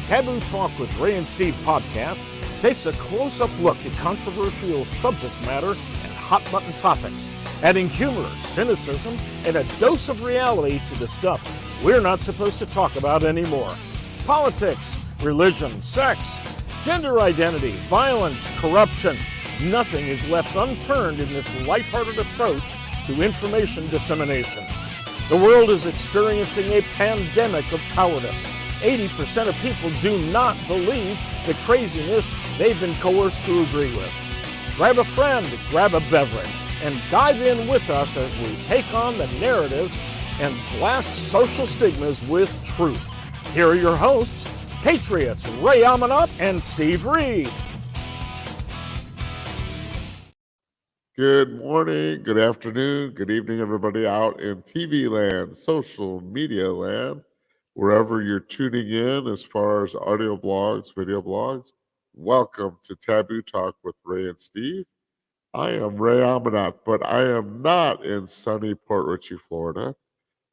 Taboo Talk with Ray and Steve podcast takes a close-up look at controversial subject matter and hot-button topics, adding humor, cynicism, and a dose of reality to the stuff we're not supposed to talk about anymore. Politics, religion, sex, gender identity, violence, corruption. Nothing is left unturned in this lighthearted approach to information dissemination. The world is experiencing a pandemic of cowardice. 80% of people do not believe the craziness they've been coerced to agree with. Grab a friend, grab a beverage, and dive in with us as we take on the narrative and blast social stigmas with truth. Here are your hosts, Patriots Ray Amanat and Steve Reed. Good morning, good afternoon, good evening, everybody out in TV land, social media land, wherever you're tuning in as far as audio blogs, video blogs. Welcome to Taboo Talk with Ray and Steve. I am Ray Amanat, but I am not in sunny Port Richey, Florida.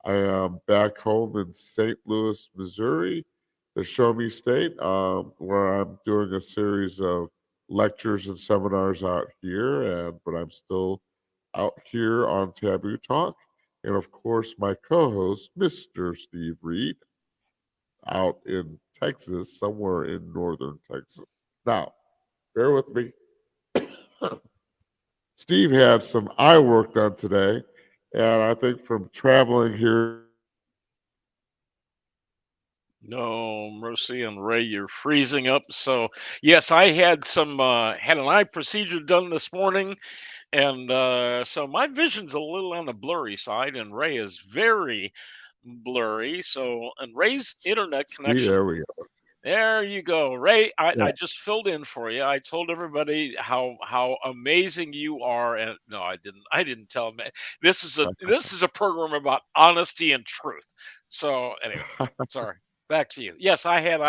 I am back home in St. Louis, Missouri, the Show Me State, where I'm doing a series of lectures and seminars out here, but I'm still out here on Taboo Talk. And of course, my co-host, Mr. Steve Reed, out in Texas, somewhere in northern Texas. Now, bear with me. Steve had some eye work done today, and I think from traveling here. No mercy, and Ray, you're freezing up. So yes, I had had an eye procedure done this morning, and so my vision's a little on the blurry side, and Ray is very blurry. So, and Ray's internet connection. There we go. There you go, Ray. Yeah. I just filled in for you. I told everybody how amazing you are, and no, I didn't tell them. This is a program about honesty and truth. So anyway, sorry. Back to you. Yes, I had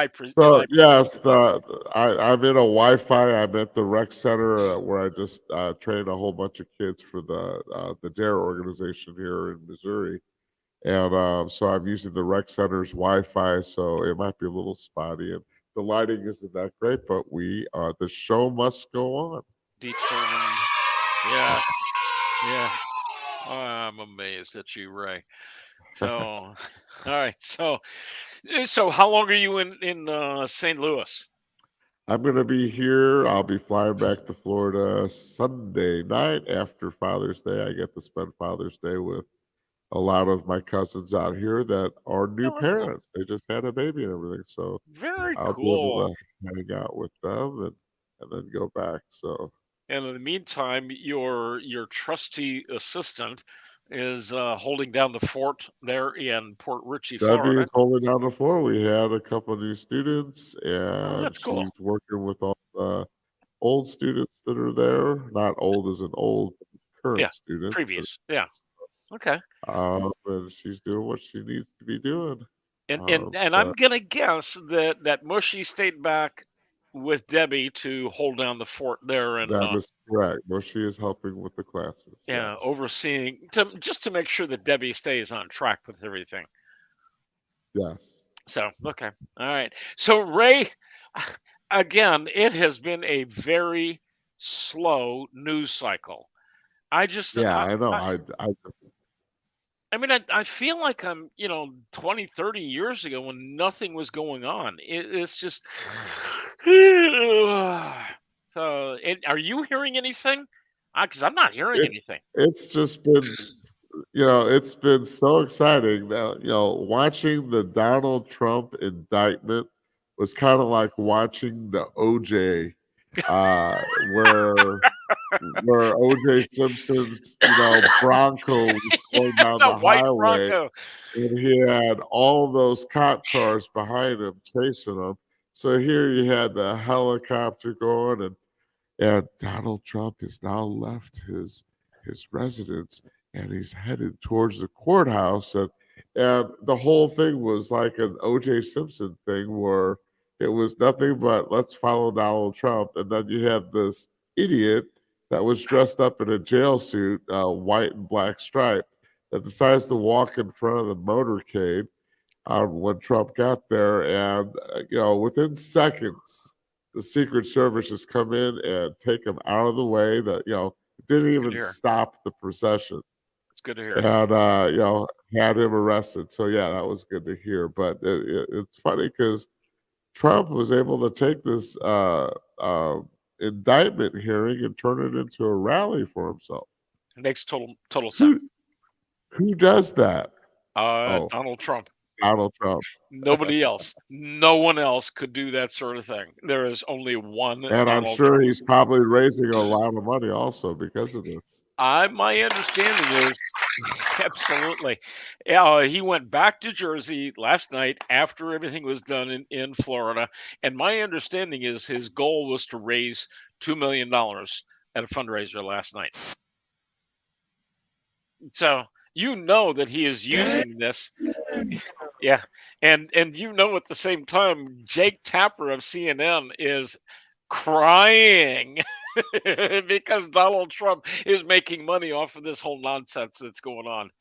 yes, I'm in a Wi-Fi. I'm at the rec center where I just trained a whole bunch of kids for the DARE organization here in Missouri, and so I'm using the rec center's Wi-Fi. So it might be a little spotty, and the lighting isn't that great. But the show must go on. Determined. Yes. Yeah. I'm amazed at you, Ray. So, all right. So how long are you in St. Louis? I'm going to be here. I'll be flying back to Florida Sunday night after Father's Day. I get to spend Father's Day with a lot of my cousins out here that are new parents. Cool. They just had a baby and everything. So I'll be able to hang out with them and then go back. So. And in the meantime, your trusty assistant is holding down the fort there in Port Richey, Florida. Debbie is holding down the fort. We had a couple of new students, and that's cool. She's working with all the old students that are there. Not old as an old, current students. Previous, yeah. Okay. And she's doing what she needs to be doing. And I'm gonna guess that Mushy stayed back with Debbie to hold down the fort there, and that is correct. Mushy is helping with the classes. Yeah, yes. Overseeing just to make sure that Debbie stays on track with everything. Yes. So okay, all right. So Ray, again, it has been a very slow news cycle. I know. I mean, I feel like I'm, 20, 30 years ago when nothing was going on. It's just. So, are you hearing anything? Because I'm not hearing anything. It's just been, it's been so exciting. Now, watching the Donald Trump indictment was kind of like watching the OJ, where OJ Simpson's, Bronco was going down the highway, Bronco. And he had all those cop cars behind him chasing him. So here you had the helicopter going, and Donald Trump has now left his residence, and he's headed towards the courthouse, and the whole thing was like an OJ Simpson thing where it was nothing but let's follow Donald Trump, and then you had this idiot that was dressed up in a jail suit, white and black striped, that decides to walk in front of the motorcade when Trump got there, and within seconds, the Secret Service has come in and take him out of the way. That didn't even stop the procession. It's good to hear. And had him arrested. So yeah, that was good to hear. But it's funny because Trump was able to take this indictment hearing and turn it into a rally for himself. It makes total sense. Who does that? Donald Trump. Donald Trump. Nobody else. No one else could do that sort of thing. There is only one. And Donald I'm sure Trump. he's probably raising a lot of money also because of this. My understanding is absolutely. He went back to Jersey last night after everything was done in Florida. And my understanding is his goal was to raise $2 million at a fundraiser last night. So that he is using this. Yeah. And at the same time, Jake Tapper of CNN is crying because Donald Trump is making money off of this whole nonsense that's going on.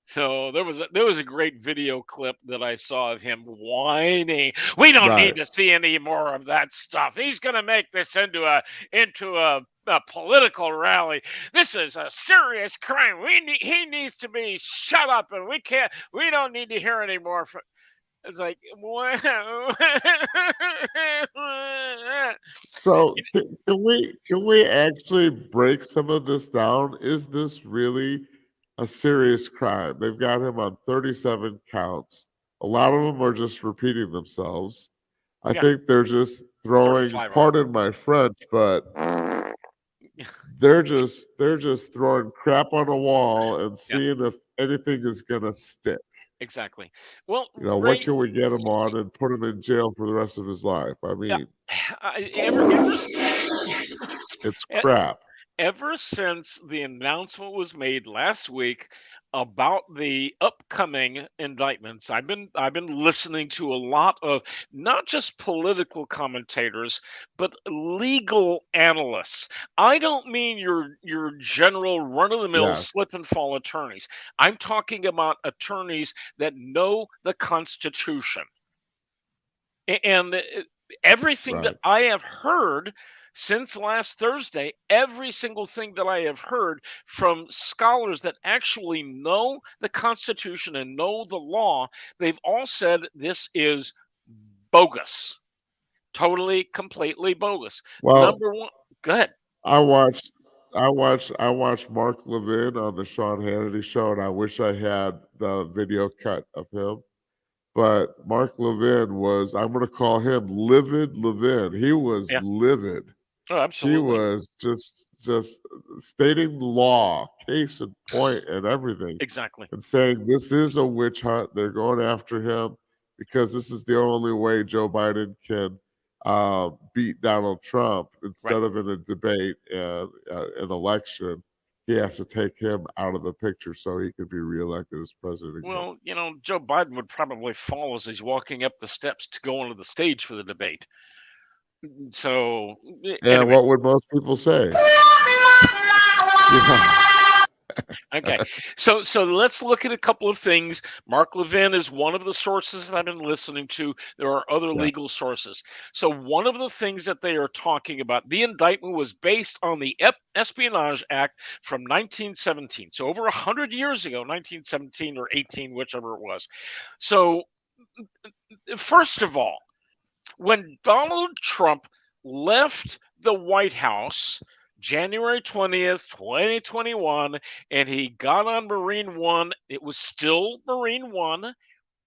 So there was a great video clip that I saw of him whining. We don't need to see any more of that stuff. He's going to make this into a political rally. This is a serious crime. He needs to be shut up, and we don't need to hear any more from. It's like, wow. So can we actually break some of this down? Is this really a serious crime? They've got him on 37 counts. A lot of them are just repeating themselves. I think they're just throwing, pardon my French, but they're just throwing crap on a wall and seeing if anything is gonna stick. Exactly. Well, what can we get him on and put him in jail for the rest of his life? I mean, it's crap. Ever since the announcement was made last week about the upcoming indictments, I've been listening to a lot of not just political commentators, but legal analysts. I don't mean your general run-of-the-mill slip and fall attorneys. I'm talking about attorneys that know the Constitution. And everything that I have heard since last Thursday, every single thing that I have heard from scholars that actually know the Constitution and know the law, they've all said this is bogus. Totally, completely bogus. Well, number one, go ahead. I watched Mark Levin on the Sean Hannity show, and I wish I had the video cut of him. But Mark Levin was, I'm going to call him Livid Levin. He was livid. Oh, absolutely. He was just stating the law, case in point and everything. Exactly. And saying this is a witch hunt. They're going after him because this is the only way Joe Biden can beat Donald Trump instead of in a debate and an election. He has to take him out of the picture so he could be reelected as president again. Well, Joe Biden would probably fall as he's walking up the steps to go onto the stage for the debate. So, anyway. What would most people say? Okay, so let's look at a couple of things. Mark Levin is one of the sources that I've been listening to. There are other legal sources. So one of the things that they are talking about, the indictment was based on the Espionage Act from 1917. So over 100 years ago, 1917 or 18, whichever it was. So first of all, when Donald Trump left the White House January 20th, 2021, and he got on Marine One, it was still Marine One.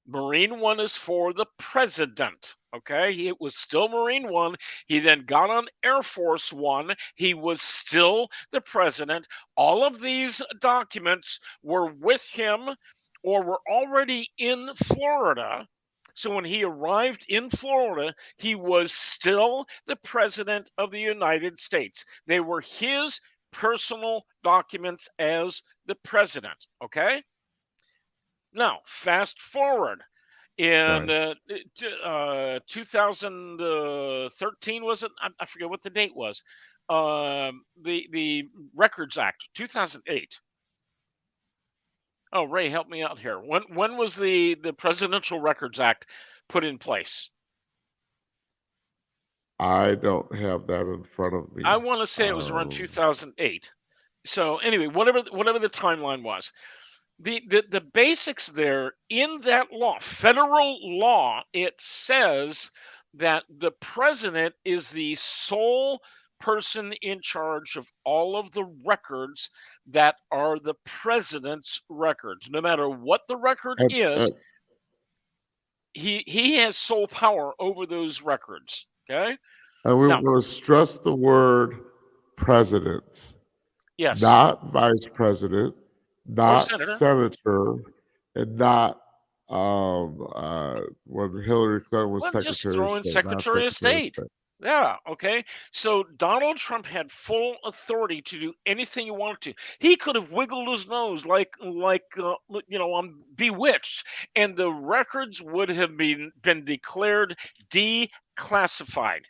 Marine One is for the president. Okay, it was still Marine One. He then got on Air Force One. He was still the president. All of these documents were with him or were already in Florida. So when he arrived in Florida, he was still the president of the United States. They were his personal documents as the president. Okay. Now, fast forward. In 2013, was it? I forget what the date was. The Records Act, 2008. Oh, Ray, help me out here. When was the Presidential Records Act put in place? I don't have that in front of me. I want to say it was around 2008. So anyway, whatever the timeline was, the basics there in that law, federal law, it says that the president is the sole person in charge of all of the records that are the president's records. No matter what the record And, is, he has sole power over those records. Okay. and we Now, want to stress the word president, yes, not vice president, or not senator. senator, and not when Hillary Clinton was Well, just Secretary of throw in State, not Secretary of Secretary of State. State. Yeah, okay. So Donald Trump had full authority to do anything he wanted to. He could have wiggled his nose on Bewitched, and the records would have been declared declassified.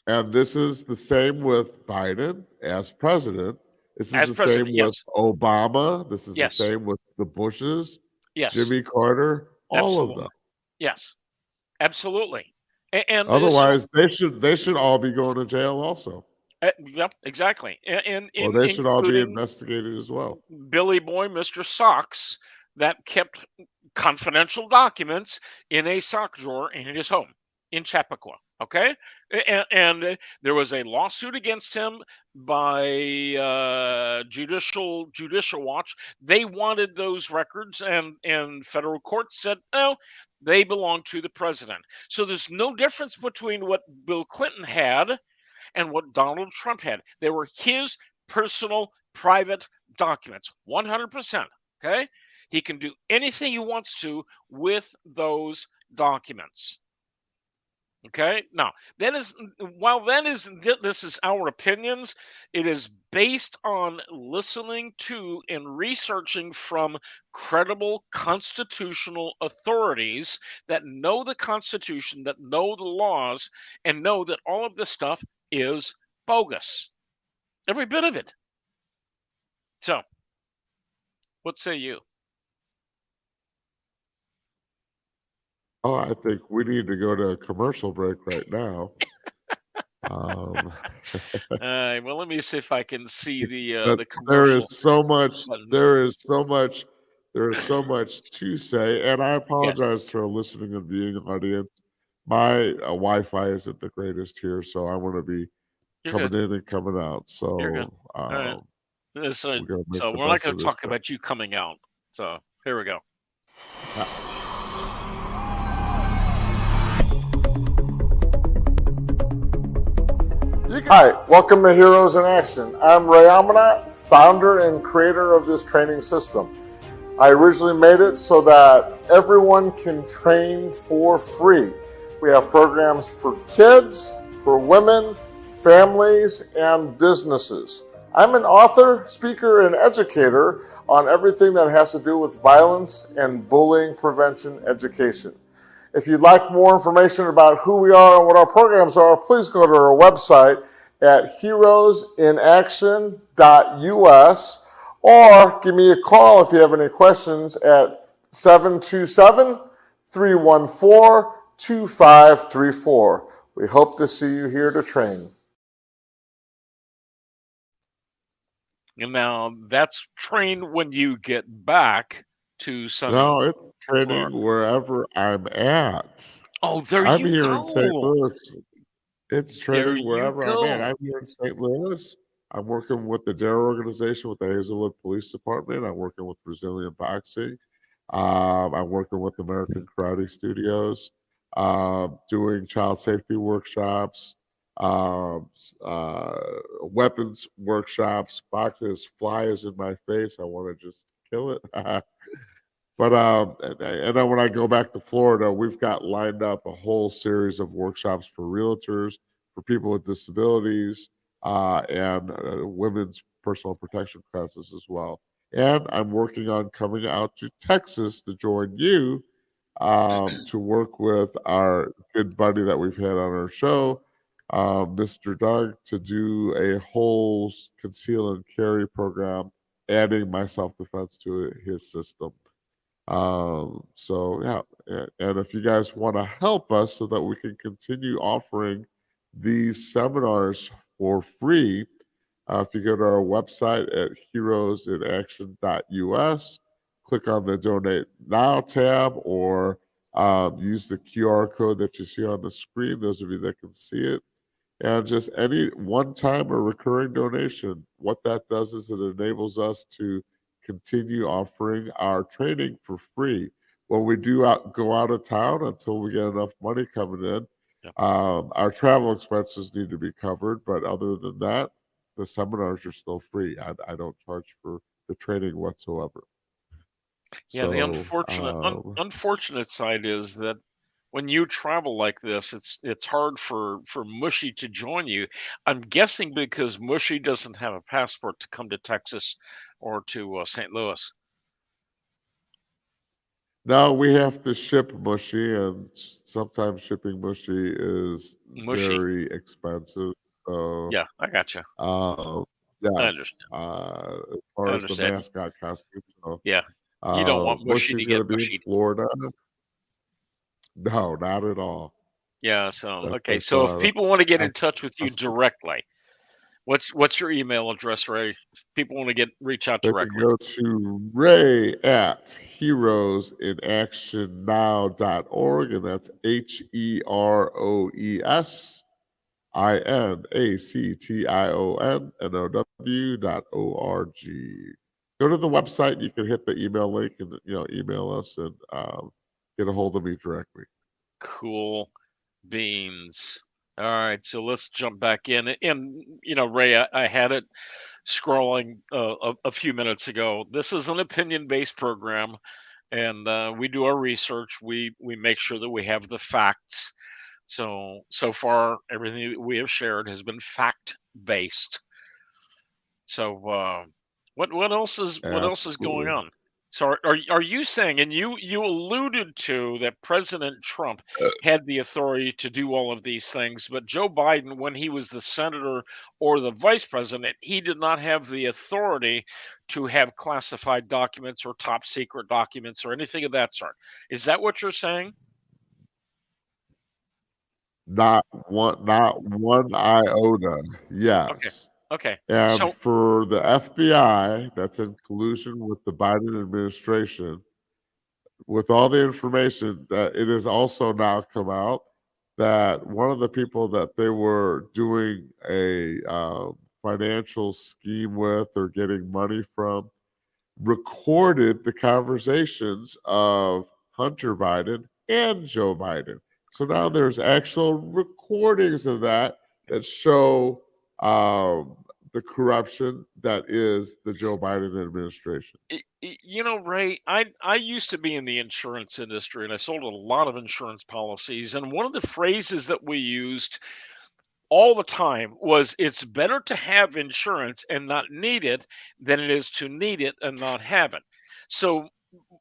And this is the same with Biden as president. This is As the president, same with yes. Obama. This is the Yes. same with the Bushes, Yes. Jimmy Carter, all of Absolutely. them. Yes. Absolutely. And Otherwise, they should all be going to jail also, yep, exactly. And or they should all be including investigated as well. Billy Boy, Mr. Socks, that kept confidential documents in a sock drawer in his home in Chappaqua. Okay, and there was a lawsuit against him by Judicial Watch. They wanted those records, and federal court said no, they belong to the president. So there's no difference between what Bill Clinton had and what Donald Trump had. They were his personal private documents, 100%. Okay, he can do anything he wants to with those documents. Okay. Now, this is our opinions, it is based on listening to and researching from credible constitutional authorities that know the Constitution, that know the laws, and know that all of this stuff is bogus. Every bit of it. So, what say you? Oh, I think we need to go to a commercial break right now. Well, let me see if I can see but the commercial. there is so much. buttons. There is so much. There is so much to say, and I Yes. apologize to our listening and viewing audience. My Wi-Fi isn't the greatest here, so I want to be You're coming good. in and coming out. So, You're good. All right. So we're not going to talk about you coming out. So here we go. Hi, welcome to Heroes in Action. I'm Ray Amanat, founder and creator of this training system. I originally made it so that everyone can train for free. We have programs for kids, for women, families, and businesses. I'm an author, speaker, and educator on everything that has to do with violence and bullying prevention education. If you'd like more information about who we are and what our programs are, please go to our website at heroesinaction.us or give me a call if you have any questions at 727-314-2534. We hope to see you here to train. And now that's train when you get back to sunny. No, it's training wherever I'm at. Oh, there I'm you here go. in St. Louis. It's training There wherever you I'm at. go. I'm here in St. Louis. I'm working with the DARE organization with the Hazelwood Police Department. I'm working with Brazilian Boxing. I'm working with American Karate Studios, doing child safety workshops, weapons workshops. Boxes, fly is in my face. I want to just kill it. But and then when I go back to Florida, we've got lined up a whole series of workshops for realtors, for people with disabilities, and women's personal protection classes as well. And I'm working on coming out to Texas to join you to work with our good buddy that we've had on our show, Mr. Doug, to do a whole conceal and carry program adding my self-defense to his system. So yeah, and if you guys want to help us so that we can continue offering these seminars for free, if you go to our website at heroesinaction.us, click on the Donate Now tab, or use the QR code that you see on the screen, those of you that can see it. And just any one-time or recurring donation, what that does is it enables us to continue offering our training for free. When we do go out of town, until we get enough money coming in, our travel expenses need to be covered. But other than that, the seminars are still free. I don't charge for the training whatsoever. Yeah, the unfortunate side is that when you travel like this, it's hard for Mushy to join you. I'm guessing because Mushy doesn't have a passport to come to Texas or to St. Louis. No, we have to ship Mushy, and sometimes shipping Mushy is very expensive. So yeah, I gotcha. Yes, I understand. as far as the mascot costume. So yeah, you don't want Mushy to going get to be in Florida. No, not at all. Yeah. So okay. So if people want to get in touch with you directly, what's your email address, Ray? If people want to reach out directly, they can go to Ray at heroesinactionnow.org, and that's HEROESINACTIONNOW.org. Go to the website. You can hit the email link and email us and get a hold of me directly. Cool beans. All right, so let's jump back in. And Ray, I had it scrolling a few minutes ago. This is an opinion-based program, and we do our research. We make sure that we have the facts. So far, everything that we have shared has been fact-based. So what else is going on? So are you saying, and you alluded to that President Trump had the authority to do all of these things, but Joe Biden, when he was the senator or the vice president, he did not have the authority to have classified documents or top secret documents or anything of that sort. Is that what you're saying? Not one iota. Yes. Okay. And for the FBI, that's in collusion with the Biden administration, with all the information that it has also now come out that one of the people that they were doing a financial scheme with or getting money from recorded the conversations of Hunter Biden and Joe Biden. So now there's actual recordings of that show the corruption that is the Joe Biden administration. Ray, I used to be in the insurance industry, and I sold a lot of insurance policies. And one of the phrases that we used all the time was, it's better to have insurance and not need it than it is to need it and not have it. So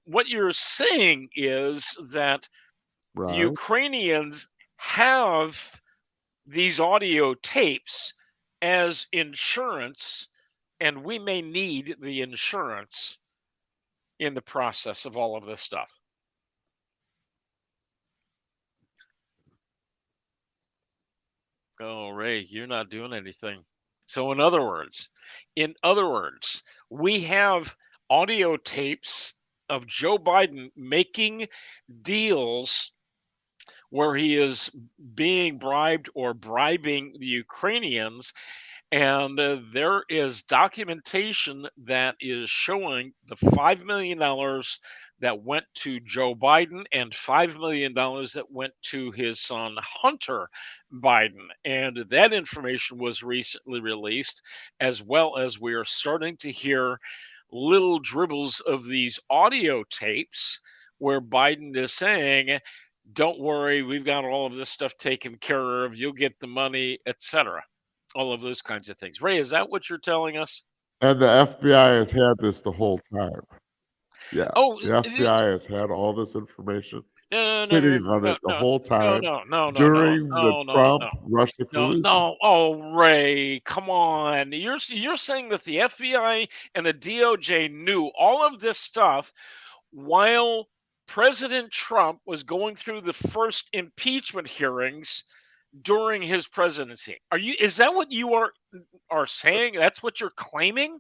what you're saying is that Ukrainians have these audio tapes as insurance, and we may need the insurance in the process of all of this stuff. Oh, Ray, you're not doing anything. So in other words, we have audio tapes of Joe Biden making deals where he is being bribed or bribing the Ukrainians. And there is documentation that is showing the $5 million that went to Joe Biden and $5 million that went to his son, Hunter Biden. And that information was recently released, as well as we are starting to hear little dribbles of these audio tapes where Biden is saying, don't worry, we've got all of this stuff taken care of. You'll get the money, etc. All of those kinds of things. Ray, is that what you're telling us? And the FBI has had this the whole time. Yes. The FBI has had all this information. sitting on it the whole time during the Trump-Russia collusion. No. Oh, Ray, come on. You're saying that the FBI and the DOJ knew all of this stuff while President Trump was going through the first impeachment hearings during his presidency. Is that what you are saying? That's what you're claiming?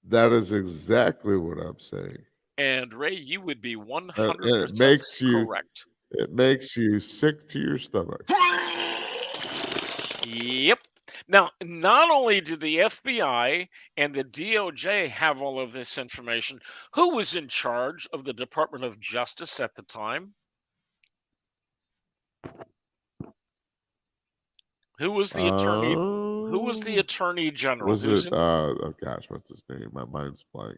That is exactly what I'm saying. And Ray, you would be 100% correct. It makes you sick to your stomach. Yep. Now, not only did the FBI and the DOJ have all of this information, who was in charge of the Department of Justice at the time? Who was the attorney? Who was the attorney general? Was it? Oh gosh, what's his name? My mind's blank.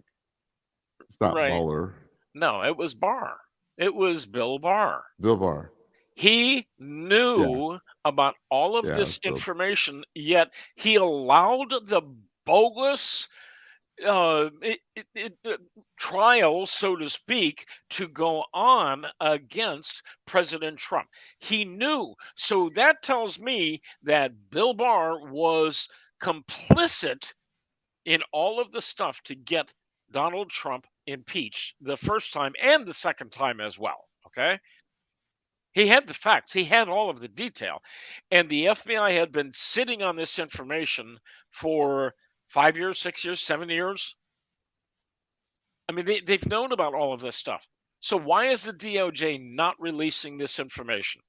It's not Mueller. No, it was Barr. It was Bill Barr. Bill Barr. He knew about all of this information, yet he allowed the bogus trial, so to speak, to go on against President Trump. He knew. So that tells me that Bill Barr was complicit in all of the stuff to get Donald Trump impeached the first time and the second time as well. Okay. He had the facts. He had all of the detail. And the FBI had been sitting on this information for 5 years, 6 years, 7 years. I mean, they've known about all of this stuff. So why is the DOJ not releasing this information?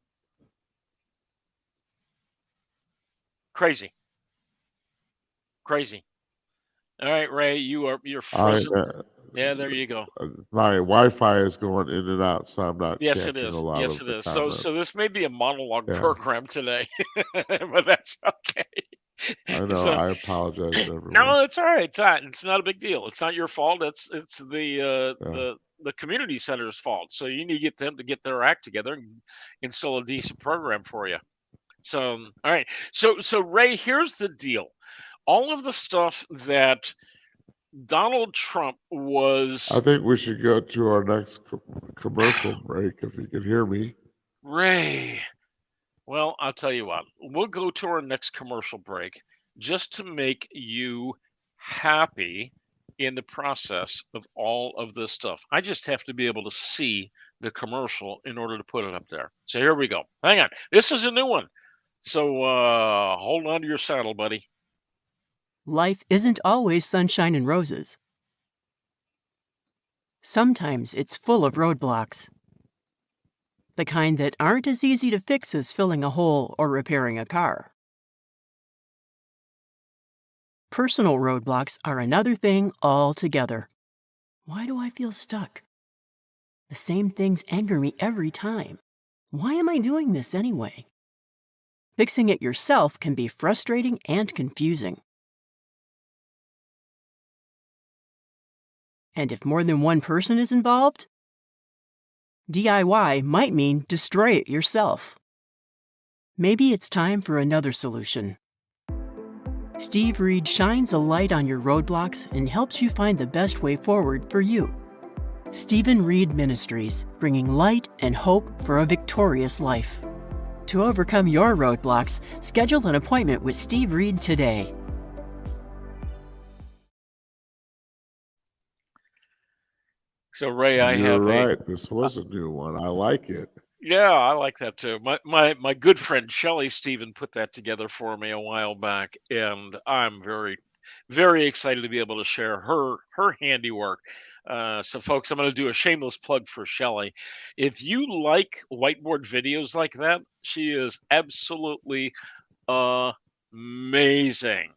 Crazy. All right, Ray, you're frozen. Yeah, there you go. My Wi-Fi is going in and out, so I'm not catching a lot of Yes, it is. comments. So this may be a monologue program today, but that's okay. I know. I apologize to everyone. No, it's all right. It's not a big deal. It's not your fault. It's the community center's fault. So you need to get them to get their act together and install a decent program for you. So all right. So Ray, here's the deal. All of the stuff that Donald Trump was. I think we should go to our next commercial break if you can hear me. Ray. Well, I'll tell you what. We'll go to our next commercial break just to make you happy in the process of all of this stuff. I just have to be able to see the commercial in order to put it up there. So here we go. Hang on. This is a new one. So hold on to your saddle, buddy. Life isn't always sunshine and roses. Sometimes it's full of roadblocks. The kind that aren't as easy to fix as filling a hole or repairing a car. Personal roadblocks are another thing altogether. Why do I feel stuck? The same things anger me every time. Why am I doing this anyway? Fixing it yourself can be frustrating and confusing. And if more than one person is involved, DIY might mean destroy it yourself. Maybe it's time for another solution. Steve Reed shines a light on your roadblocks and helps you find the best way forward for you. Stephen Reed Ministries, bringing light and hope for a victorious life. To overcome your roadblocks, schedule an appointment with Steve Reed today. So Ray, You're right. This was a new one. I like it. Yeah, I like that too. My good friend Shelly Stephen put that together for me a while back, and I'm very, very excited to be able to share her handiwork. So folks, I'm going to do a shameless plug for Shelly. If you like whiteboard videos like that, she is absolutely amazing.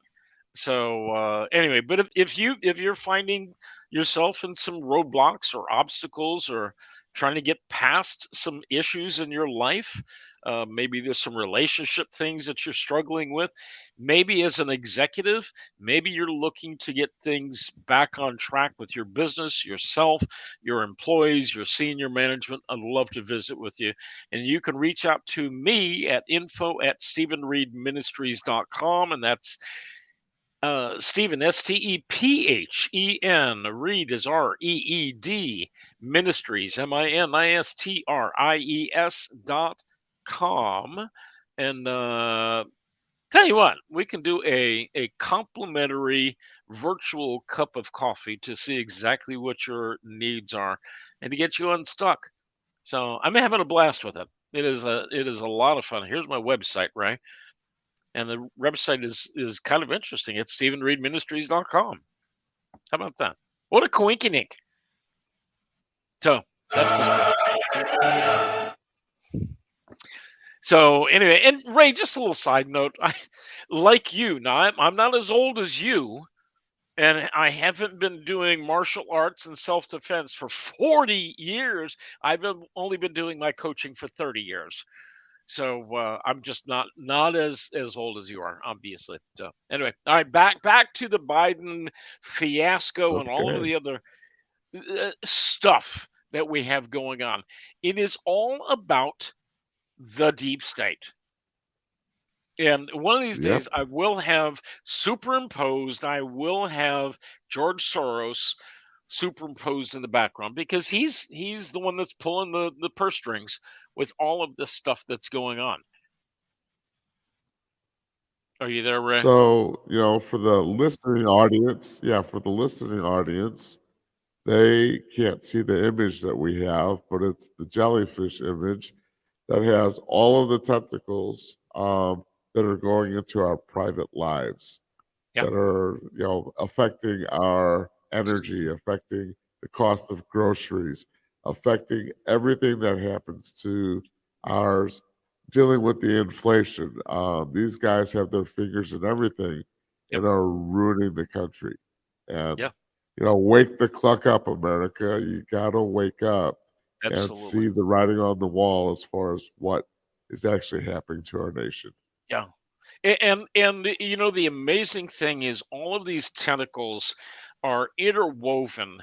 So anyway, but if you're finding yourself in some roadblocks or obstacles or trying to get past some issues in your life, maybe there's some relationship things that you're struggling with. Maybe as an executive, maybe you're looking to get things back on track with your business, yourself, your employees, your senior management. I'd love to visit with you. And you can reach out to me at info@stephenreedministries.com. And that's Stephen, Stephen, Reed is REED, Ministries, MINISTRIES.com. And tell you what, we can do a complimentary virtual cup of coffee to see exactly what your needs are and to get you unstuck. So I'm having a blast with it. It is a lot of fun. Here's my website, right? And the website is kind of interesting. It's StephenReedMinistries.com. How about that? What a coinkydink. So that's my stuff. So anyway, and Ray, just a little side note. I like you. Now I'm not as old as you, and I haven't been doing martial arts and self-defense for 40 years. I've only been doing my coaching for 30 years. So I'm just not as old as you are, obviously. So anyway, all right, back to the Biden fiasco and all of the other stuff that we have going on. It is all about the deep state. And one of these days, I will have superimposed. I will have George Soros superimposed in the background because he's the one that's pulling the purse strings with all of this stuff that's going on. Are you there, Ray? So, for the listening audience, they can't see the image that we have, but it's the jellyfish image that has all of the tentacles that are going into our private lives, that are, affecting our energy, affecting the cost of groceries, affecting everything that happens to ours, dealing with the inflation. These guys have their fingers in everything and are ruining the country. And, wake the cluck up, America. You got to wake up and see the writing on the wall as far as what is actually happening to our nation. Yeah. And the amazing thing is all of these tentacles are interwoven,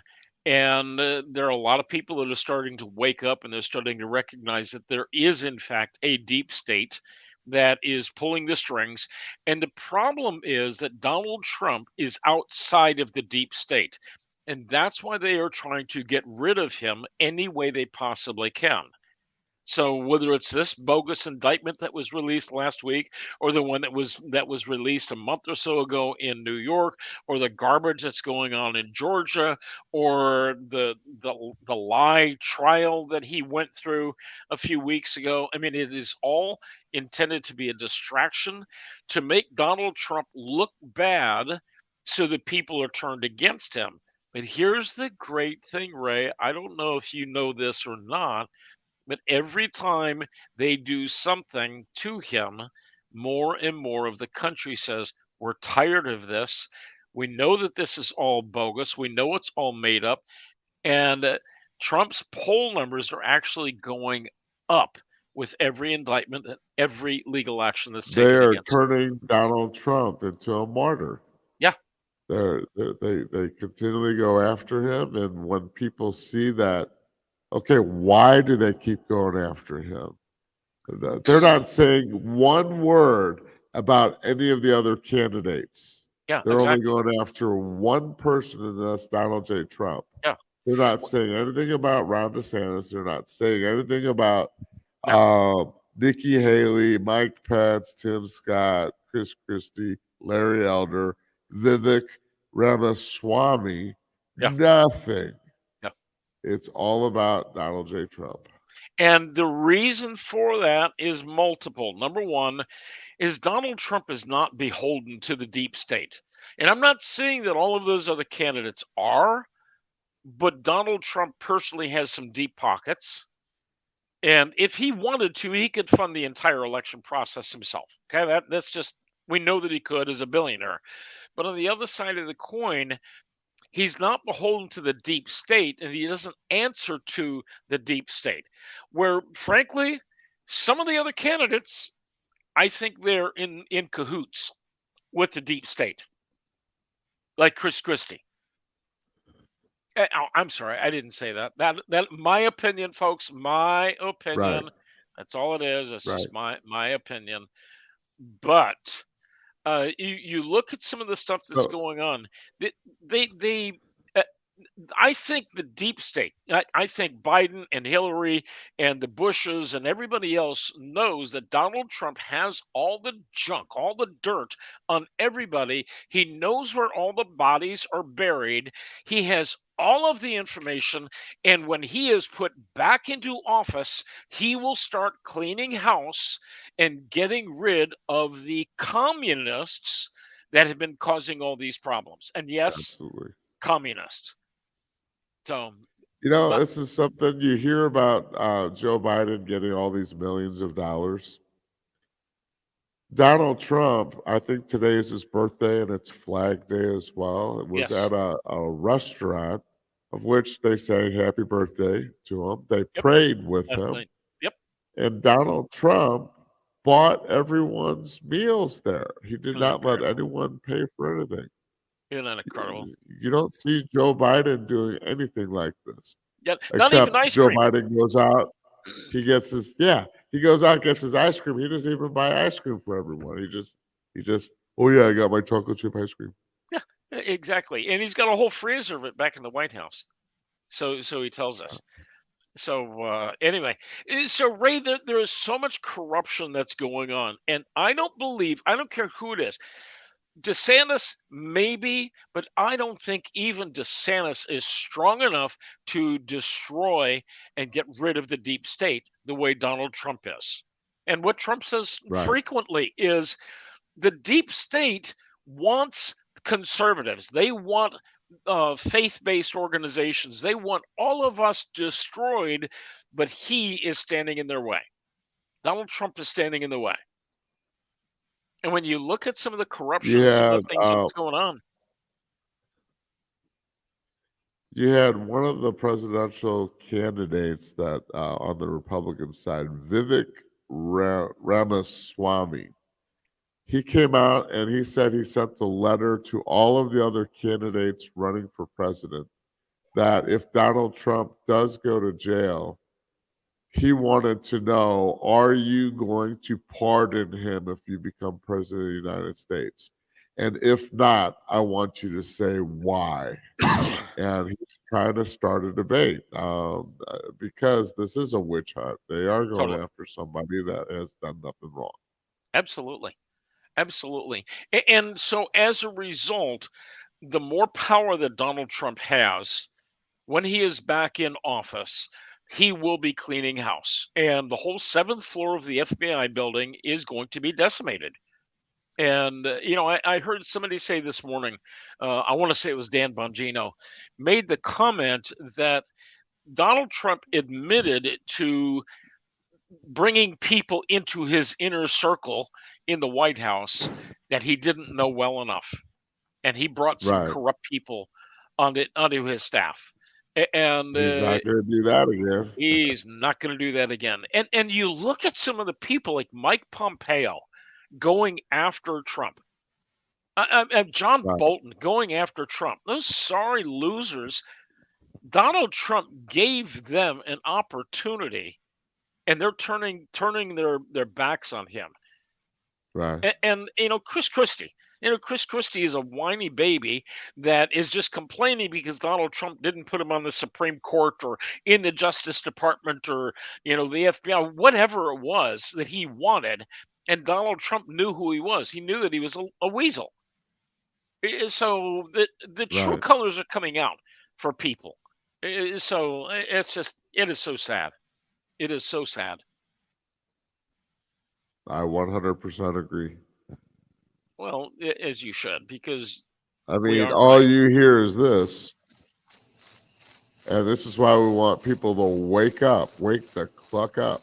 and there are a lot of people that are starting to wake up and they're starting to recognize that there is in fact a deep state that is pulling the strings. And the problem is that Donald Trump is outside of the deep state, and that's why they are trying to get rid of him any way they possibly can. So whether it's this bogus indictment that was released last week, or the one that was released a month or so ago in New York, or the garbage that's going on in Georgia, or the lie trial that he went through a few weeks ago, I mean, it is all intended to be a distraction to make Donald Trump look bad, so that people are turned against him. But here's the great thing, Ray. I don't know if you know this or not, but every time they do something to him, more and more of the country says, we're tired of this. We know that this is all bogus. We know it's all made up. And Trump's poll numbers are actually going up with every indictment and every legal action that's taken against him. They are turning Donald Trump into a martyr. Yeah. They continually go after him. And when people see that, okay, why do they keep going after him? They're not saying one word about any of the other candidates. Yeah, they're only going after one person, and that's Donald J. Trump. Yeah. They're not saying anything about Ron DeSantis. They're not saying anything about Nikki Haley, Mike Pence, Tim Scott, Chris Christie, Larry Elder, Vivek Ramaswamy. Nothing. It's all about Donald J. Trump. And the reason for that is multiple. Number one is Donald Trump is not beholden to the deep state. And I'm not saying that all of those other candidates are, but Donald Trump personally has some deep pockets. And if he wanted to, he could fund the entire election process himself. Okay, that's just, we know that he could as a billionaire. But on the other side of the coin, he's not beholden to the deep state, and he doesn't answer to the deep state. Where, frankly, some of the other candidates, I think they're in cahoots with the deep state, like Chris Christie. I'm sorry, I didn't say that. That my opinion, folks. My opinion. Right. That's all it is. It's just my opinion. But You look at some of the stuff that's going on. They I think the deep state, I think Biden and Hillary and the Bushes and everybody else knows that Donald Trump has all the junk, all the dirt on everybody. He knows where all the bodies are buried. He has all of the information. And when he is put back into office, he will start cleaning house and getting rid of the communists that have been causing all these problems. And yes, absolutely, communists. So, this is something you hear about Joe Biden getting all these millions of dollars. Donald Trump, I think today is his birthday and it's Flag Day as well. It was at a restaurant of which they say happy birthday to him. They prayed with him. Yep. And Donald Trump bought everyone's meals there. He did not let anyone pay for anything. Isn't that incredible? You don't see Joe Biden doing anything like this. Yeah, not even ice Joe cream. Biden goes out, he gets his he goes out, gets his ice cream. He doesn't even buy ice cream for everyone. He just oh yeah, I got my chocolate chip ice cream. Yeah, exactly. And he's got a whole freezer of it back in the White House. So he tells us. So anyway, so Ray, there is so much corruption that's going on, and I don't care who it is. DeSantis, maybe, but I don't think even DeSantis is strong enough to destroy and get rid of the deep state the way Donald Trump is. And what Trump says frequently is the deep state wants conservatives. They want faith-based organizations. They want all of us destroyed, but he is standing in their way. Donald Trump is standing in the way. And when you look at some of the corruption, some of the things that's going on. You had one of the presidential candidates that on the Republican side, Vivek Ramaswamy. He came out and he said he sent a letter to all of the other candidates running for president that if Donald Trump does go to jail, he wanted to know, are you going to pardon him if you become president of the United States? And if not, I want you to say why. And he's trying to start a debate because this is a witch hunt. They are going after somebody that has done nothing wrong. Absolutely. Absolutely. And so as a result, the more power that Donald Trump has, when he is back in office, he will be cleaning house. And the whole 7th floor of the FBI building is going to be decimated. And, I heard somebody say this morning, I want to say it was Dan Bongino, made the comment that Donald Trump admitted to bringing people into his inner circle in the White House that he didn't know well enough. And he brought some corrupt people onto his staff. And he's not going to do that again. He's not going to do that again. And you look at some of the people like Mike Pompeo going after Trump, John Bolton going after Trump. Those sorry losers. Donald Trump gave them an opportunity, and they're turning their backs on him. Right. And Chris Christie. Chris Christie is a whiny baby that is just complaining because Donald Trump didn't put him on the Supreme Court or in the Justice Department or, the FBI, whatever it was that he wanted. And Donald Trump knew who he was. He knew that he was a weasel. So the true colors are coming out for people. So it is so sad. It is so sad. I 100% agree. Well, as you should, because all you hear is this. And this is why we want people to wake the cluck up.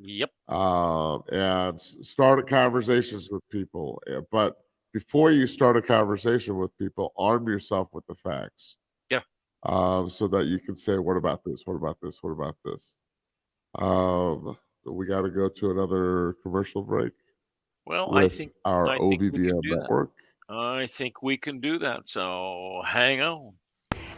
Yep. And start conversations with people. But before you start a conversation with people, arm yourself with the facts. Yeah. So that you can say, what about this? What about this? What about this? We got to go to another commercial break. Well, I think our OBBM network. I think we can do that. So hang on.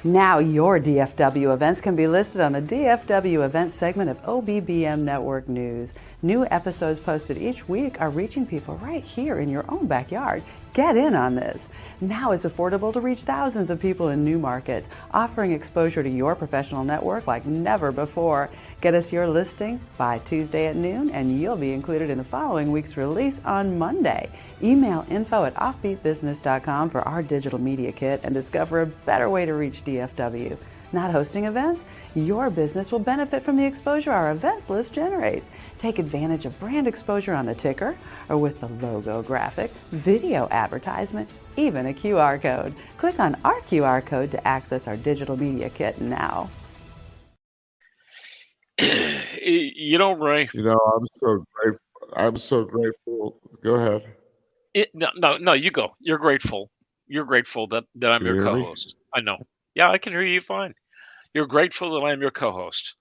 Now your DFW events can be listed on the DFW event segment of OBBM Network News. New episodes posted each week are reaching people right here in your own backyard. Get in on this. Now it's affordable to reach thousands of people in new markets, offering exposure to your professional network like never before. Get us your listing by Tuesday at noon, and you'll be included in the following week's release on Monday. Email info@offbeatbusiness.com for our digital media kit and discover a better way to reach DFW. Not hosting events? Your business will benefit from the exposure our events list generates. Take advantage of brand exposure on the ticker or with the logo graphic, video advertisement, even a QR code. Click on our QR code to access our digital media kit now. Ray. I'm so grateful. Go ahead. No, you go. You're grateful. You're grateful that I'm your co-host. I know. Yeah, I can hear you fine. You're grateful that I'm your co-host.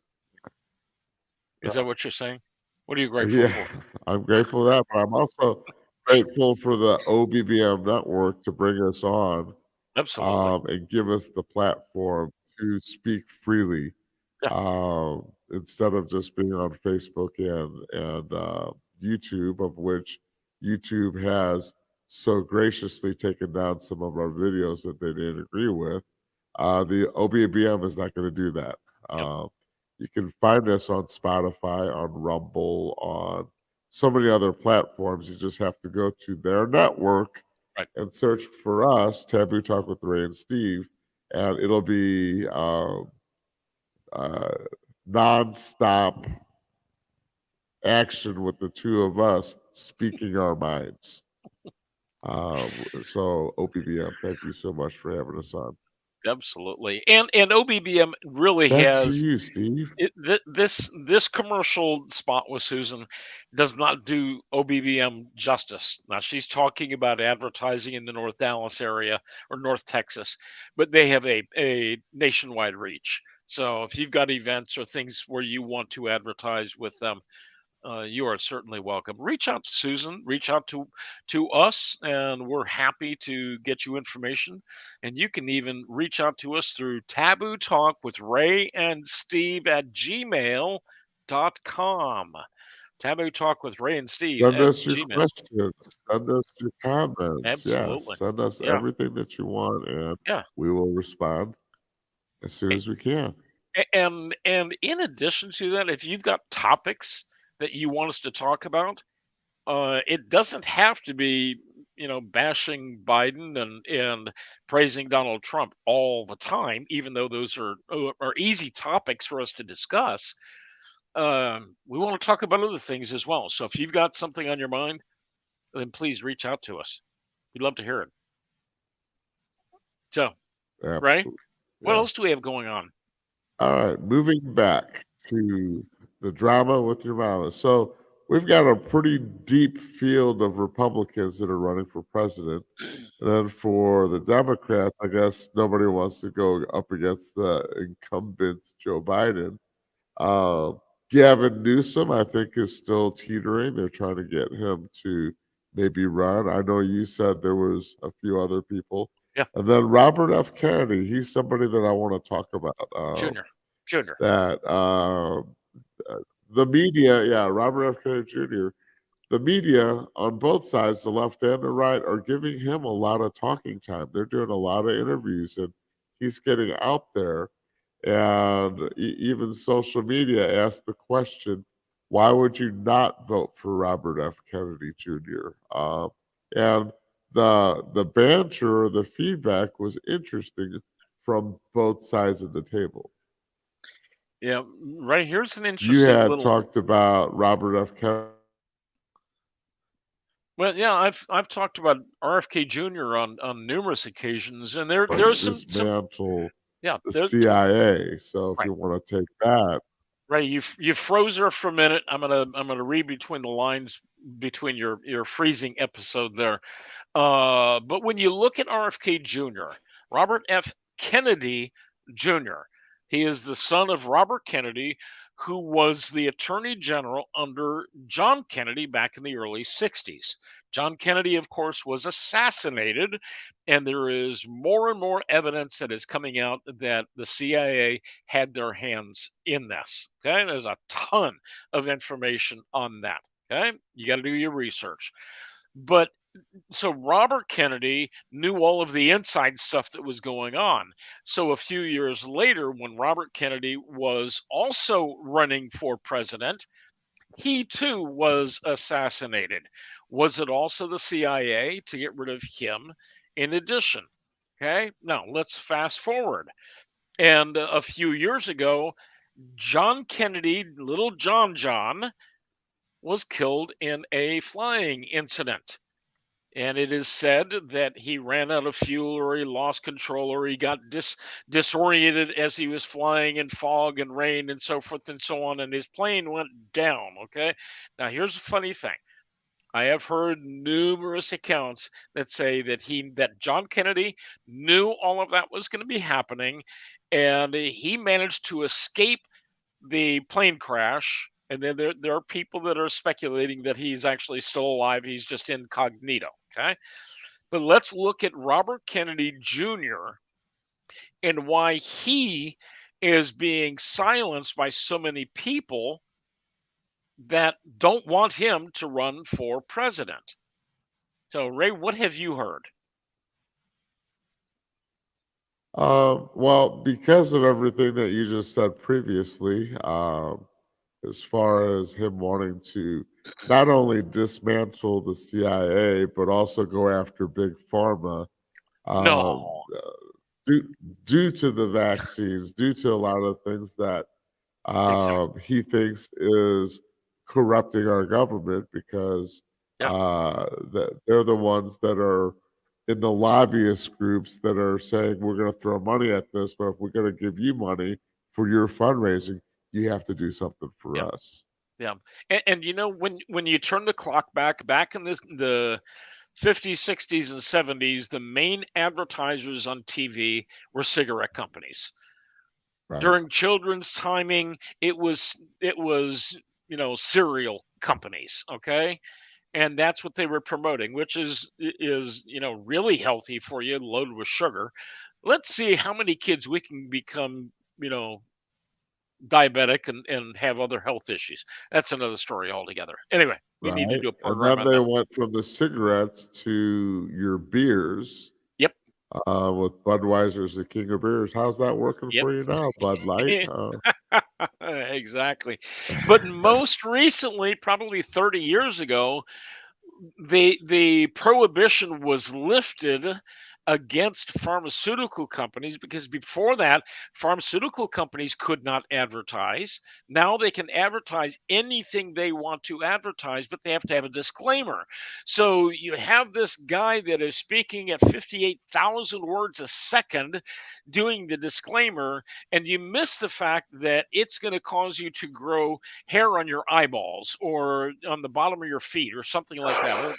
Is that what you're saying? What are you grateful for? I'm grateful for that, but I'm also grateful for the OBBM network to bring us on. Absolutely. And give us the platform to speak freely. Instead of just being on Facebook and YouTube, of which YouTube has so graciously taken down some of our videos that they didn't agree with. The OBBM is not going to do that. You can find us on Spotify, on Rumble, on so many other platforms. You just have to go to their network and search for us, Taboo Talk with Ray and Steve, and it'll be nonstop action with the two of us speaking our minds. So OBBM, thank you so much for having us on. Absolutely, and OBBM really Back has. to you, Steve. This commercial spot with Susan does not do OBBM justice. Now she's talking about advertising in the North Dallas area or North Texas, but they have a nationwide reach. So if you've got events or things where you want to advertise with them, you are certainly welcome. Reach out to Susan, reach out to us, and we're happy to get you information. And you can even reach out to us through Taboo Talk with Ray and Steve at gmail.com. Taboo Talk with Ray and Steve Send at us your Gmail. questions. Send us your comments. Absolutely. Yes. Send us everything that you want, and we will respond as soon as we can. And in addition to that, if you've got topics that you want us to talk about, it doesn't have to be, bashing Biden and praising Donald Trump all the time, even though those are easy topics for us to discuss. We want to talk about other things as well. So if you've got something on your mind, then please reach out to us. We'd love to hear it. So, Ray, what else do we have going on? All right, moving back to the drama with your mama. So we've got a pretty deep field of Republicans that are running for president. And then for the Democrats, I guess nobody wants to go up against the incumbent Joe Biden. Gavin Newsom, I think, is still teetering. They're trying to get him to maybe run. I know you said there was a few other people. Yeah. And then Robert F. Kennedy, he's somebody that I want to talk about. Junior. That the media, Robert F. Kennedy Jr., the media on both sides, the left and the right, are giving him a lot of talking time. They're doing a lot of interviews, and he's getting out there. And even social media asked the question, why would you not vote for Robert F. Kennedy Jr.? And the banter, the feedback was interesting from both sides of the table. Yeah, right here's an interesting. You had talked about Robert F. Kennedy. Well, yeah, I've talked about RFK Jr. on numerous occasions, and there's some the CIA. So if you want to take that, right, you froze her for a minute. I'm gonna read between the lines between your freezing episode there. But when you look at RFK Jr., Robert F. Kennedy Jr., he is the son of Robert Kennedy, who was the Attorney General under John Kennedy back in the early 60s. John Kennedy, of course, was assassinated, and there is more and more evidence that is coming out that the CIA had their hands in this. Okay, there's a ton of information on that. Okay, you got to do your research. But so Robert Kennedy knew all of the inside stuff that was going on. So a few years later, when Robert Kennedy was also running for president, he too was assassinated. Was it also the CIA to get rid of him in addition? Okay, now let's fast forward. And a few years ago, John Kennedy, little John, was killed in a flying incident. And it is said that he ran out of fuel or he lost control or he got disoriented as he was flying in fog and rain and so forth and so on. And his plane went down. Okay. Now, here's a funny thing. I have heard numerous accounts that say that John Kennedy knew all of that was going to be happening, and he managed to escape the plane crash. And then there are people that are speculating that he's actually still alive. He's just incognito. Okay. But let's look at Robert Kennedy Jr. and why he is being silenced by so many people that don't want him to run for president. So, Ray, what have you heard? Well, because of everything that you just said previously, as far as him wanting to not only dismantle the CIA, but also go after Big Pharma. No. Due to the vaccines, due to a lot of things that Exactly. he thinks is corrupting our government, because that they're the ones that are in the lobbyist groups that are saying we're going to throw money at this, but if we're going to give you money for your fundraising, you have to do something for Yeah. us. Yeah. And you know, when you turn the clock back in the 50s, 60s, and 70s, the main advertisers on TV were cigarette companies. Right. During children's timing, it was cereal companies, okay? And that's what they were promoting, which is really healthy for you, loaded with sugar. Let's see how many kids we can become, diabetic and have other health issues. That's another story altogether. Anyway, we need to Right. do a And program then on they that. went from the cigarettes to your beers. Yep. With Budweiser's the king of beers. How's that working Yep. for you now, Bud Light? Exactly. But most recently, probably 30 years ago, the prohibition was lifted against pharmaceutical companies, because before that pharmaceutical companies could not advertise. Now they can advertise anything they want to advertise, but they have to have a disclaimer. So you have this guy that is speaking at 58,000 words a second doing the disclaimer, and you miss the fact that it's going to cause you to grow hair on your eyeballs or on the bottom of your feet or something like that, or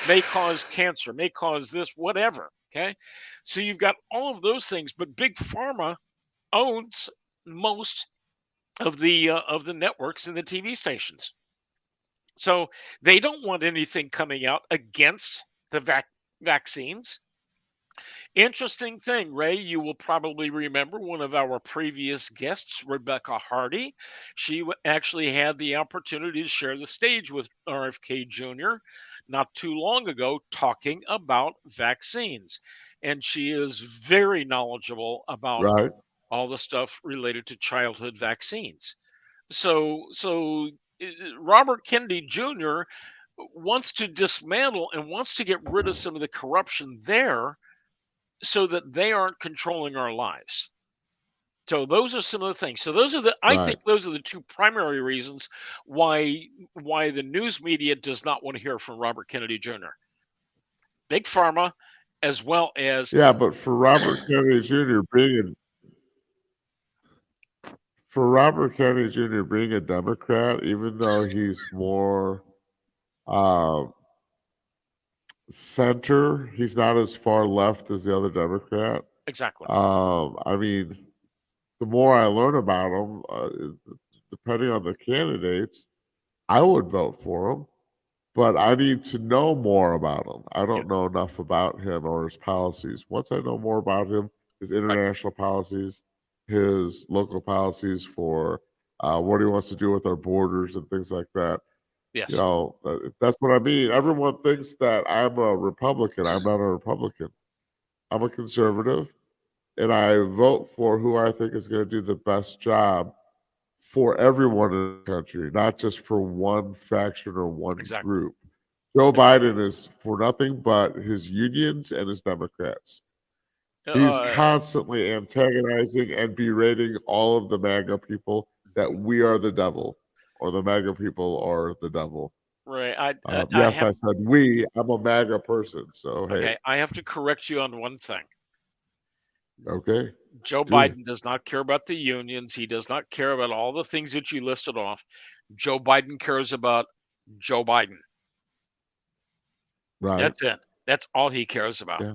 may cause cancer, may cause this, whatever. Okay. So you've got all of those things, but Big Pharma owns most of the networks and the TV stations. So they don't want anything coming out against the vaccines. Interesting thing, Ray, you will probably remember one of our previous guests, Rebecca Hardy. She actually had the opportunity to share the stage with RFK Jr. not too long ago, talking about vaccines. And she is very knowledgeable about Right. all the stuff related to childhood vaccines. So Robert Kennedy Jr. wants to dismantle and wants to get rid of some of the corruption there so that they aren't controlling our lives. So those are some of the things. So those are I think those are the two primary reasons why the news media does not want to hear from Robert Kennedy Jr. Big Pharma, as well as but for Robert Kennedy Jr. being a Democrat, even though he's more center, he's not as far left as the other Democrat. Exactly. I mean, the more I learn about him, the depending on the candidates, I would vote for him. But I need to know more about him. I don't know enough about him or his policies. Once I know more about him, his international policies, his local policies for what he wants to do with our borders and things like that. Yes. That's what I mean. Everyone thinks that I'm a Republican. I'm not a Republican. I'm a conservative, and I vote for who I think is going to do the best job for everyone in the country, not just for one faction or one group. Joe Biden is for nothing but his unions and his Democrats. He's constantly antagonizing and berating all of the MAGA people that we are the devil, or the MAGA people are the devil. Right. I said we. I'm a MAGA person, so hey. Okay, I have to correct you on one thing. Okay. Joe Biden does not care about the unions. He does not care about all the things that you listed off. Joe Biden cares about Joe Biden. Right. That's it. That's all he cares about. Yeah.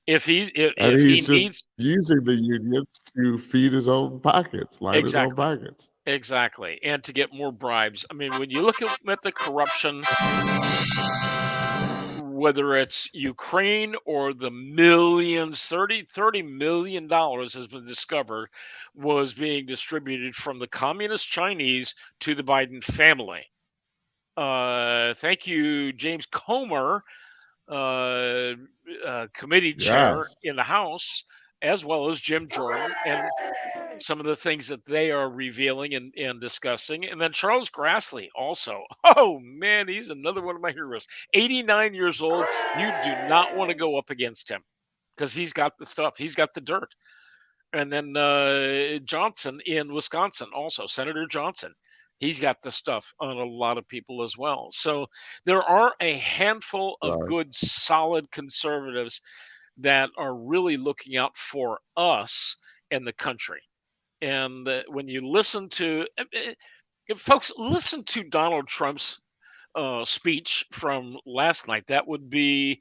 If he needs using the unions to feed his own pockets, line his own pockets. Exactly. And to get more bribes. I mean, when you look at the corruption, whether it's Ukraine or the millions, $30 million has been discovered was being distributed from the communist Chinese to the Biden family. Thank you, James Comer, committee chair in the House, as well as Jim Jordan, and some of the things that they are revealing and discussing. And then Charles Grassley also. Oh, man, he's another one of my heroes. 89 years old. You do not want to go up against him because he's got the stuff. He's got the dirt. And then Johnson in Wisconsin also, Senator Johnson. He's got the stuff on a lot of people as well. So there are a handful of good, solid conservatives that are really looking out for us and the country. And when you listen to, folks, listen to Donald Trump's speech from last night. That would be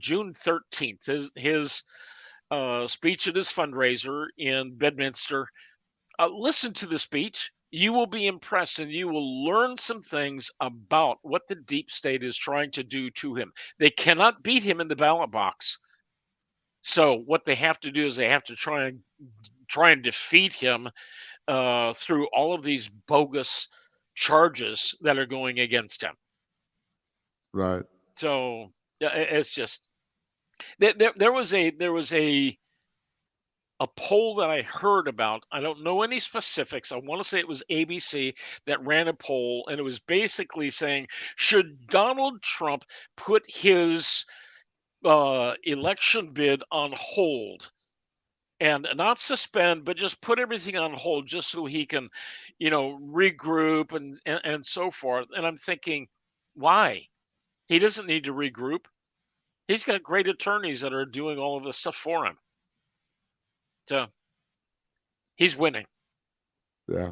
June 13th. His speech at his fundraiser in Bedminster. Listen to the speech. You will be impressed and you will learn some things about what the deep state is trying to do to him. They cannot beat him in the ballot box. So what they have to do is they have to try and defeat him through all of these bogus charges that are going against him. Right. So it's just there was a poll that I heard about. I don't know any specifics. I want to say it was ABC that ran a poll, and it was basically saying, should Donald Trump put his election bid on hold? And not suspend, but just put everything on hold just so he can, regroup and so forth. And I'm thinking, why? He doesn't need to regroup. He's got great attorneys that are doing all of this stuff for him. So he's winning. Yeah.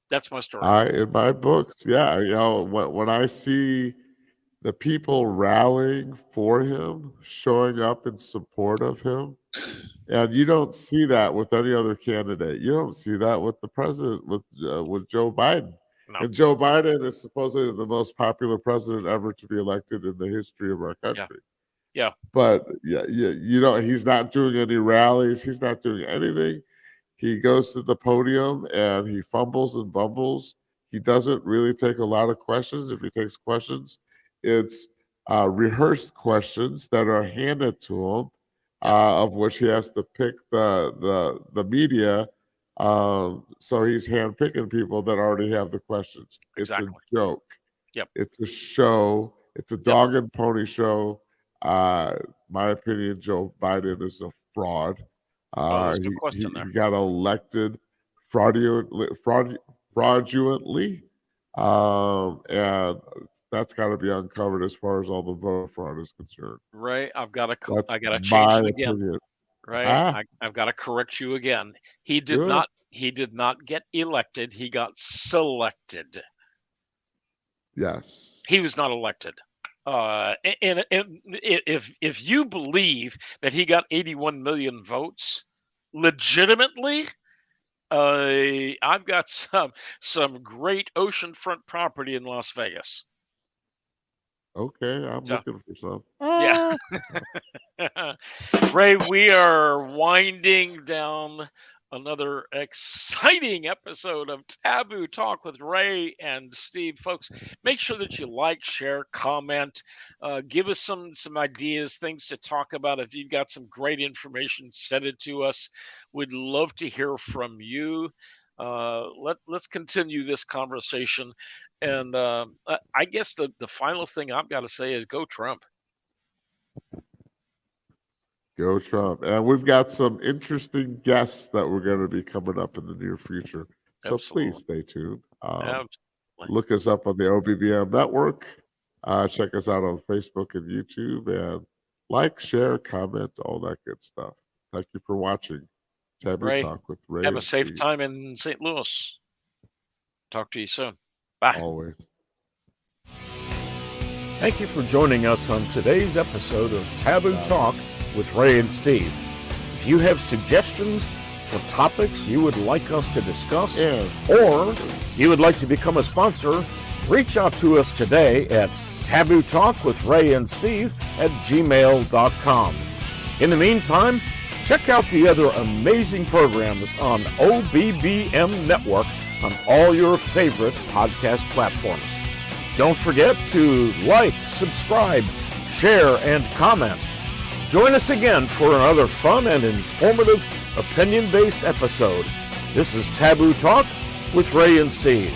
That's my story. In my books, yeah. When I see the people rallying for him, showing up in support of him, and you don't see that with any other candidate. You don't see that with the president, with Joe Biden. No. And Joe Biden is supposedly the most popular president ever to be elected in the history of our country. Yeah. But he's not doing any rallies. He's not doing anything. He goes to the podium and he fumbles and bumbles. He doesn't really take a lot of questions. If he takes questions, it's rehearsed questions that are handed to him, of which he has to pick the media. So he's handpicking people that already have the questions. Exactly. It's a joke. Yep. It's a show. It's a dog and pony show. My opinion, Joe Biden is a fraud. There's no question there. He got elected fraudulently, and that's got to be uncovered as far as all the voter fraud is concerned. Right, I got to change it again. Opinion. Right, I've got to correct you again. He did not get elected. He got selected. Yes, he was not elected. And if you believe that he got 81 million votes legitimately, I've got some great oceanfront property in Las Vegas. Okay, I'm looking for some. Yeah. Ray, we are winding down another exciting episode of Taboo Talk with Ray and Steve. Folks, make sure that you like, share, comment, give us some ideas, things to talk about. If you've got some great information, send it to us. We'd love to hear from you. Let's continue this conversation. And I guess the final thing I've got to say is go Trump. Go Trump. And we've got some interesting guests that we're going to be coming up in the near future. So please stay tuned. Look us up on the OBBM network. Check us out on Facebook and YouTube. And like, share, comment, all that good stuff. Thank you for watching Taboo Talk with Ray. Have a safe time in St. Louis. Talk to you soon. Bye. Always. Thank you for joining us on today's episode of Taboo Talk with Ray and Steve. If you have suggestions for topics you would like us to discuss, or you would like to become a sponsor, reach out to us today at tabootalkwithrayansteve@gmail.com. In the meantime, check out the other amazing programs on OBBM Network on all your favorite podcast platforms. Don't forget to like, subscribe, share, and comment. Join us again for another fun and informative opinion-based episode. This is Taboo Talk with Ray and Steve.